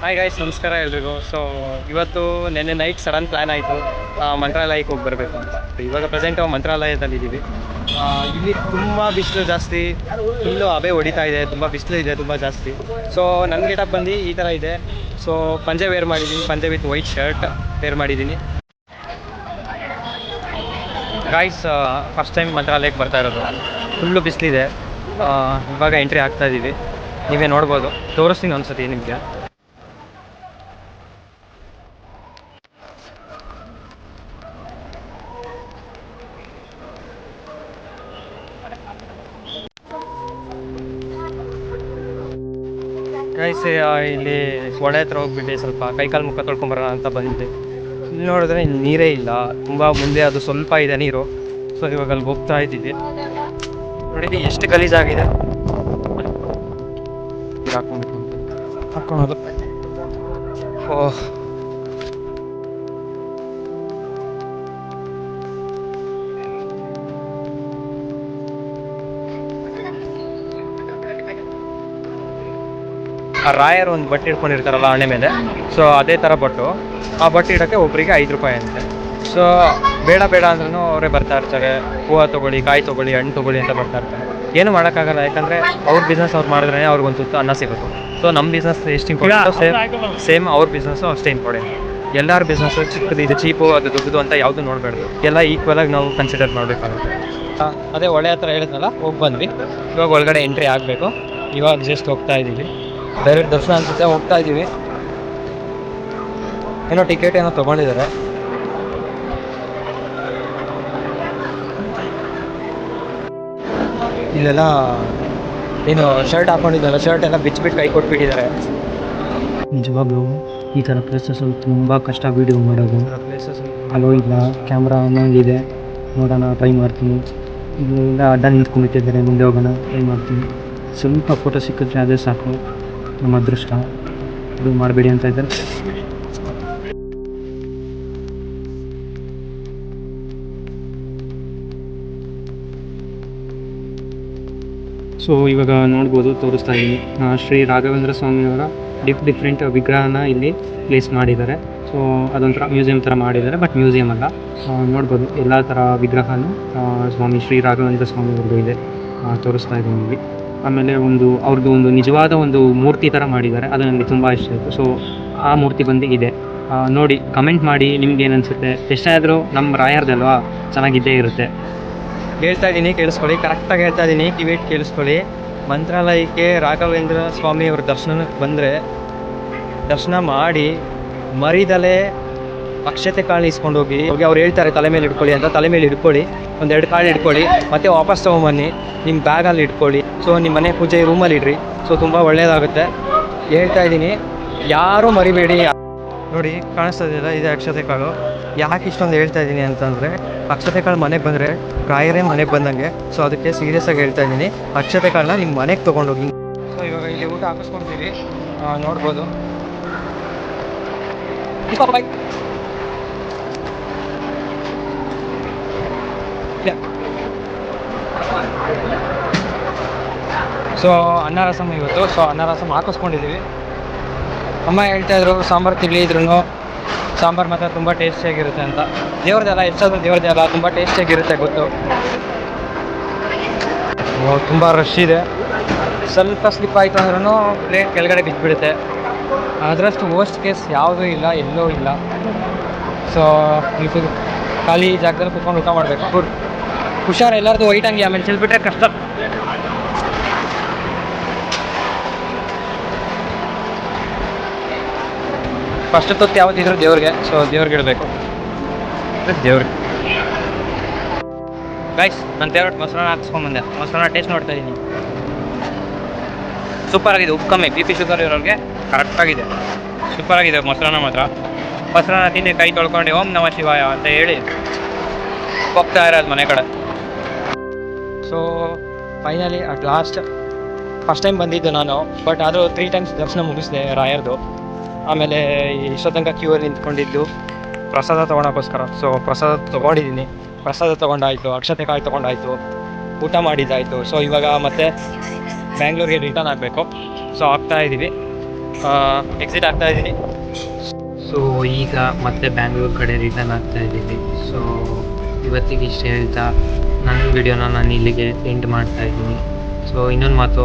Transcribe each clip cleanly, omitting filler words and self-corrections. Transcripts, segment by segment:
Hi guys, ನಮಸ್ಕಾರ ಎಲ್ರಿಗೂ. So ಇವತ್ತು ನೆನ್ನೆ ನೈಟ್ ಸಡನ್ ಪ್ಲ್ಯಾನ್ ಆಯಿತು ಮಂತ್ರಾಲಯಕ್ಕೆ ಹೋಗಿ ಬರಬೇಕು ಅಂತ. ಇವಾಗ ಪ್ರೆಸೆಂಟ್ ಮಂತ್ರಾಲಯದಲ್ಲಿದ್ದೀವಿ. ಇಲ್ಲಿ ತುಂಬ ಬಿಸಿಲು ಜಾಸ್ತಿ, ಫುಲ್ಲು ಹಬೆ ಹೊಡಿತಾ ಇದೆ, ತುಂಬ ಬಿಸಿಲು ಇದೆ, ತುಂಬ ಜಾಸ್ತಿ. ಸೊ ನನ್ನ ಗೆಟಪ್ ಬಂದು ಈ ಥರ ಇದೆ. ಸೊ ಪಂಜೆ ವೇರ್ ಮಾಡಿದ್ದೀನಿ, ಪಂಜೆ ವಿತ್ ವೈಟ್ ಶರ್ಟ್ ವೇರ್ ಮಾಡಿದ್ದೀನಿ. ಗೈಸ್, ಫಸ್ಟ್ ಟೈಮ್ ಮಂತ್ರಾಲಯಕ್ಕೆ ಬರ್ತಾ ಇರೋದು. ಫುಲ್ಲು ಬಿಸಿಲಿದೆ. ಇವಾಗ ಎಂಟ್ರಿ ಆಗ್ತಾ ಇದ್ದೀವಿ. ನೀವೇ ನೋಡ್ಬೋದು, ತೋರಿಸ್ತೀನಿ ಒಂದ್ಸತಿ ನಿಮಗೆ. ಗೈಸ್, ಇಲ್ಲಿ ಹೊಳೆ ಹತ್ರ ಹೋಗ್ಬಿಟ್ಟು ಸ್ವಲ್ಪ ಕೈಕಾಲು ಮುಖ ತೊಳ್ಕೊಂಬರೋಣ ಅಂತ ಬಂದಿದ್ದೆ. ಇಲ್ಲಿ ನೋಡಿದ್ರೆ ನೀರೇ ಇಲ್ಲ, ತುಂಬ ಮುಂದೆ ಅದು ಸ್ವಲ್ಪ ಇದೆ ನೀರು. ಸೊ ಇವಾಗ ಅಲ್ಲಿ ಹೋಗ್ತಾ ಇದ್ದೀವಿ. ನೋಡಿ ಎಷ್ಟು ಗಲೀಜಾಗಿದೆ. ಹಾಕ್ಕೊಳೋದು. ಓಹ್, ಆ ರಾಯರು ಒಂದು ಬಟ್ಟೆ ಇಟ್ಕೊಂಡಿರ್ತಾರಲ್ಲ ಹಣೆ ಮೇಲೆ, ಸೊ ಅದೇ ಥರ ಬಟ್ಟು. ಆ ಬಟ್ಟೆ ಇಡೋಕ್ಕೆ ಒಬ್ಬರಿಗೆ 5 ರೂಪಾಯಿ ಅಂತೆ. ಸೊ ಬೇಡ ಬೇಡ ಅಂದ್ರೂ ಅವರೇ ಬರ್ತಾ ಇರ್ತಾರೆ. ಹೂವು ತೊಗೊಳ್ಳಿ, ಕಾಯಿ ತೊಗೊಳ್ಳಿ, ಹಣ್ಣು ತೊಗೊಳ್ಳಿ ಅಂತ ಬರ್ತಾ ಇರ್ತಾರೆ. ಏನು ಮಾಡೋಕ್ಕಾಗಲ್ಲ, ಯಾಕಂದರೆ ಅವ್ರ ಬಿಸ್ನೆಸ್ ಅವ್ರು ಮಾಡಿದ್ರೆ ಅವ್ರಿಗೊಂದು ತುತ್ತು ಅನ್ನ ಸಿಗುತ್ತೆ. ಸೊ ನಮ್ಮ ಬಿಸ್ನೆಸ್ ಎಷ್ಟು ಇಂಪಾರ್ಟೆಂಟ್, ಸೇಮ್ ಅವ್ರ ಬಿಸ್ನೆಸ್ಸು ಅಷ್ಟೇ ಇಂಪಾರ್ಟೆಂಟ್. ಎಲ್ಲರ ಬಿಸ್ನೆಸ್ಸು ಚಿಕ್ಕದು ಇದು ಚೀಪು ಅದು ದೊಡ್ಡದು ಅಂತ ಯಾವುದು ನೋಡಬೇಡ್ದು, ಎಲ್ಲ ಈಕ್ವಲಾಗಿ ನಾವು ಕನ್ಸಿಡರ್ ಮಾಡಬೇಕಾಗುತ್ತೆ. ಅದೇ ಒಳ್ಳೆ ಹತ್ರ ಹೇಳಿದ್ನಲ್ಲ, ಹೋಗಿ ಬಂದ್ವಿ. ಇವಾಗ ಒಳಗಡೆ ಎಂಟ್ರಿ ಆಗಬೇಕು. ಇವಾಗ ಜಸ್ಟ್ ಹೋಗ್ತಾ ಇದ್ದೀವಿ. ಡೈರೆಕ್ಟ್ ದರ್ಶನ ಅನ್ಸುತ್ತೆ, ಹೋಗ್ತಾ ಇದ್ದೀವಿ. ಏನೋ ಟಿಕೆಟ್ ಏನೋ ತೊಗೊಂಡಿದ್ದಾರೆ. ಇಲ್ಲೆಲ್ಲ ಏನು ಶರ್ಟ್ ಹಾಕೊಂಡಿದ್ದಾರೆ, ಶರ್ಟ್ ಎಲ್ಲ ಬಿಚ್ಚಿಬಿಟ್ಟು ಕೈ ಕೊಟ್ಬಿಟ್ಟಿದ್ದಾರೆ. ನಿಜವಾಗ್ಲೂ ಈ ಥರ ಪ್ಲೇಸಸ್ಸಲ್ಲಿ ತುಂಬ ಕಷ್ಟ ವೀಡಿಯೋ ಮಾಡೋದು. ಅಲ್ಲೋ ಇಲ್ಲ, ಕ್ಯಾಮ್ರಾ ಇದೆ, ನೋಡೋಣ, ಟ್ರೈ ಮಾಡ್ತೀನಿ. ಇಲ್ಲೆಲ್ಲ ಅಡ್ಡ ನಿಂತ್ಕೊಂಡಿಟ್ಟಿದ್ದಾರೆ, ಮುಂದೆ ಹೋಗೋಣ, ಟ್ರೈ ಮಾಡ್ತೀನಿ. ಸ್ವಲ್ಪ ಫೋಟೋ ಸಿಕ್ಕಿದ್ರೆ ಅದೇ ಸಾಕು, ನಮ್ಮ ಅದೃಷ್ಟ. ಇದು ಮಾಡಬೇಡಿ ಅಂತ ಇದ್ದಾರೆ. ಸೊ ಇವಾಗ ನೋಡ್ಬೋದು, ತೋರಿಸ್ತಾ ಇದ್ದೀನಿ. ಶ್ರೀ ರಾಘವೇಂದ್ರ ಸ್ವಾಮಿಯವರ ಡಿಫ್ರೆಂಟ್ ವಿಗ್ರಹನ ಇಲ್ಲಿ ಪ್ಲೇಸ್ ಮಾಡಿದ್ದಾರೆ. ಸೊ ಅದೊಂಥರ ಮ್ಯೂಸಿಯಂ ಥರ ಮಾಡಿದ್ದಾರೆ, ಬಟ್ ಮ್ಯೂಸಿಯಂ ಅಲ್ಲ. ನೋಡ್ಬೋದು ಎಲ್ಲ ಥರ ವಿಗ್ರಹನೂ ಸ್ವಾಮಿ ಶ್ರೀ ರಾಘವೇಂದ್ರ ಸ್ವಾಮಿಯವ್ರದ್ದು ಇದೆ. ತೋರಿಸ್ತಾ ಇದ್ದೀನಿ ಇಲ್ಲಿ. ಆಮೇಲೆ ಅವ್ರದ್ದು ಒಂದು ನಿಜವಾದ ಒಂದು ಮೂರ್ತಿ ಥರ ಮಾಡಿದ್ದಾರೆ, ಅದು ನನಗೆ ತುಂಬ ಇಷ್ಟ ಆಯಿತು. ಸೊ ಆ ಮೂರ್ತಿ ಬಂದು ಇದೆ. ನೋಡಿ, ಕಮೆಂಟ್ ಮಾಡಿ, ನಿಮ್ಗೆ ಏನು ಅನಿಸುತ್ತೆ. ಎಷ್ಟೇ ಆದರೂ ನಮ್ಮ ರಾಯರ್ದಲ್ವಾ, ಚೆನ್ನಾಗಿದ್ದೇ ಇರುತ್ತೆ. ಹೇಳ್ತಾ ಇದ್ದೀನಿ, ಕೇಳಿಸ್ಕೊಳ್ಳಿ, ಕರೆಕ್ಟಾಗಿ ಹೇಳ್ತಾ ಇದ್ದೀನಿ, ಕಿವಿಟ್ ಕೇಳಿಸ್ಕೊಳ್ಳಿ. ಮಂತ್ರಾಲಯಕ್ಕೆ ರಾಘವೇಂದ್ರ ಸ್ವಾಮಿಯವ್ರ ದರ್ಶನಕ್ಕೆ ಬಂದರೆ ದರ್ಶನ ಮಾಡಿ ಮರಿದಲೇ ಅಕ್ಷತೆ ಕಾಳು ಇಸ್ಕೊಂಡು ಹೋಗಿ ಅವ್ರು ಹೇಳ್ತಾರೆ ತಲೆ ಮೇಲೆ ಇಟ್ಕೊಳ್ಳಿ ಅಂತ. ತಲೆ ಮೇಲೆ ಇಟ್ಕೊಳ್ಳಿ, 1-2 ಕಾಳು ಇಟ್ಕೊಳ್ಳಿ, ಮತ್ತು ವಾಪಸ್ ತೊಗೊಂಬನ್ನಿ, ನಿಮ್ಮ ಬ್ಯಾಗಲ್ಲಿ ಇಟ್ಕೊಳ್ಳಿ. ಸೊ ನಿಮ್ಮ ಮನೆ ಪೂಜೆ ರೂಮಲ್ಲಿ ಇಡ್ರಿ. ಸೊ ತುಂಬ ಒಳ್ಳೆಯದಾಗುತ್ತೆ, ಹೇಳ್ತಾ ಇದ್ದೀನಿ. ಯಾರೂ ಮರಿಬೇಡಿ. ನೋಡಿ, ಕಾಣಿಸ್ತದಿಲ್ಲ, ಇದೆ ಅಕ್ಷತೆ ಕಾಳು. ಯಾಕೆ ಇಷ್ಟೊಂದು ಹೇಳ್ತಾ ಇದ್ದೀನಿ ಅಂತಂದರೆ, ಅಕ್ಷತೆ ಕಾಳು ಮನೆಗೆ ಬಂದರೆ ರಾಯರೇ ಮನೆಗೆ ಬಂದಂಗೆ. ಸೊ ಅದಕ್ಕೆ ಸೀರಿಯಸ್ಸಾಗಿ ಹೇಳ್ತಾ ಇದ್ದೀನಿ, ಅಕ್ಷತೆ ಕಾಳನ್ನ ನಿಮ್ಮ ಮನೆಗೆ ತೊಗೊಂಡೋಗಿ. ಸೊ ಇವಾಗ ಇಲ್ಲಿ ಊಟ ಹಾಕಿಸ್ಕೊಳ್ತೀವಿ, ನೋಡ್ಬೋದು. ಸೊ ಅನ್ನ ರಸಮ್ ಇವತ್ತು. ಸೊ ಅನ್ನ ರಸಮ್ ಹಾಕಿಸ್ಕೊಂಡಿದ್ದೀವಿ. ಅಮ್ಮ ಹೇಳ್ತಾಯಿದ್ರು ಸಾಂಬಾರು ತಿಳಿ ಇದ್ರೂ ಸಾಂಬಾರು ಮಾತ್ರ ತುಂಬ ಟೇಸ್ಟಿಯಾಗಿರುತ್ತೆ ಅಂತ. ದೇವ್ರದ್ದೆಲ್ಲ ಹೆಚ್ಚಾದ್ರೂ ದೇವ್ರದ್ದೆಲ್ಲ ತುಂಬ ಟೇಸ್ಟಿಯಾಗಿರುತ್ತೆ, ಗೊತ್ತು. ತುಂಬ ರಶ್ ಇದೆ. ಸ್ವಲ್ಪ ಸ್ಲಿಪ್ ಆಯಿತು ಅಂದ್ರೂ ಪ್ಲೇಟ್ ಕೆಳಗಡೆ ಬಿದ್ದುಬಿಡುತ್ತೆ. ಅದರಷ್ಟು ವರ್ಸ್ಟ್ ಕೇಸ್ ಯಾವುದೂ ಇಲ್ಲ, ಎಲ್ಲೂ ಇಲ್ಲ. ಸೊ ಇದು ಖಾಲಿ ಜಾಗದಲ್ಲಿ ಕುತ್ಕೊಂಡು ಊಟ ಮಾಡಬೇಕು. ಹುಷಾರು, ಎಲ್ಲರದು ವೈಟ್ ಹಂಗೆ, ಆಮೇಲೆ ಚೆಲ್ಬಿಟ್ರೆ ಕಷ್ಟ. ಫಸ್ಟ್ ತೊತ್ತು ಯಾವತ್ತಿದ್ರು ದೇವ್ರಿಗೆ. ಸೊ ದೇವ್ರಿಗೆ ಇಡಬೇಕು, ದೇವ್ರಿಗೆ. ಗೈಸ್, ನನ್ನ ಫೇವ್ರೇಟ್ ಮೊಸರನ್ನ ಹಾಕ್ಸ್ಕೊಂಡ್ಬಂದೆ. ಮೊಸರನ್ನ ಟೇಸ್ಟ್ ನೋಡ್ತಾ ಇದ್ದೀನಿ. ಸೂಪರಾಗಿದೆ, ಉಪ್ಪು ಕಮ್ಮಿ. BP ಶುಗರ್ ಇರೋರಿಗೆ ಕರೆಕ್ಟಾಗಿದೆ, ಸೂಪರಾಗಿದೆ ಮೊಸರನ್ನ ಮಾತ್ರ. ಮೊಸರನ್ನ ತಿಂದು ಕೈ ತೊಳ್ಕೊಂಡು ಓಂ ನಮಃ ಶಿವಾಯ ಅಂತ ಹೇಳಿ ಹೋಗ್ತಾ ಇರೋದು ಮನೆ ಕಡೆ. So finally at last, first time ಬಂದಿದ್ದು ನಾನು, ಬಟ್ ಅದು 3 ಟೈಮ್ಸ್ ದರ್ಶನ ಮುಗಿಸಿದೆ ರಾಯರ್ದು. ಆಮೇಲೆ ಇಷ್ಟೊತ್ತನಕ ಕ್ಯೂಯಲ್ಲಿ ನಿಂತ್ಕೊಂಡಿದ್ದು ಪ್ರಸಾದ ತೊಗೊಳಕ್ಕೋಸ್ಕರ. ಸೊ ಪ್ರಸಾದ ತೊಗೊಂಡಿದ್ದೀನಿ, ಪ್ರಸಾದ ತೊಗೊಂಡಾಯಿತು, ಅಕ್ಷತೆ ಕಾಳು ತೊಗೊಂಡಾಯಿತು, ಊಟ ಮಾಡಿದ್ದಾಯಿತು. ಸೊ ಇವಾಗ ಮತ್ತೆ ಬ್ಯಾಂಗ್ಳೂರಿಗೆ ರಿಟರ್ನ್ ಆಗಬೇಕು. ಸೊ ಆಗ್ತಾ ಇದ್ದೀವಿ. ಎಕ್ಸಿಟ್ ಆಗ್ತಾ ಇದ್ದೀನಿ. ಸೊ ಈಗ ಮತ್ತೆ ಬ್ಯಾಂಗ್ಳೂರ್ ಕಡೆ ರಿಟರ್ನ್ ಆಗ್ತಾ ಇದ್ದೀನಿ. ಸೊ ಇವತ್ತಿಗೆ ಇಷ್ಟು ಹೇಳ್ತಾ ನನ್ನ ವಿಡಿಯೋನ ನಾನು ಇಲ್ಲಿಗೆ ಎಂಡ್ ಮಾಡ್ತಾ ಇದ್ದೀನಿ. ಸೊ ಇನ್ನೊಂದು ಮಾತು,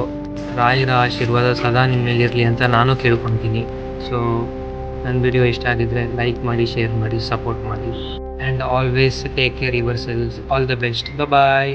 ರಾಯರ ಆಶೀರ್ವಾದ ಸದಾ ನಿಮ್ಮ ಮೇಲಿರಲಿ ಅಂತ ನಾನು ಕೇಳ್ಕೊತೀನಿ. ಸೊ ನನ್ನ ವಿಡಿಯೋ ಇಷ್ಟ ಆಗಿದ್ದರೆ ಲೈಕ್ ಮಾಡಿ, ಶೇರ್ ಮಾಡಿ, ಸಪೋರ್ಟ್ ಮಾಡಿ. And always take care yourselves. All the best. Bye.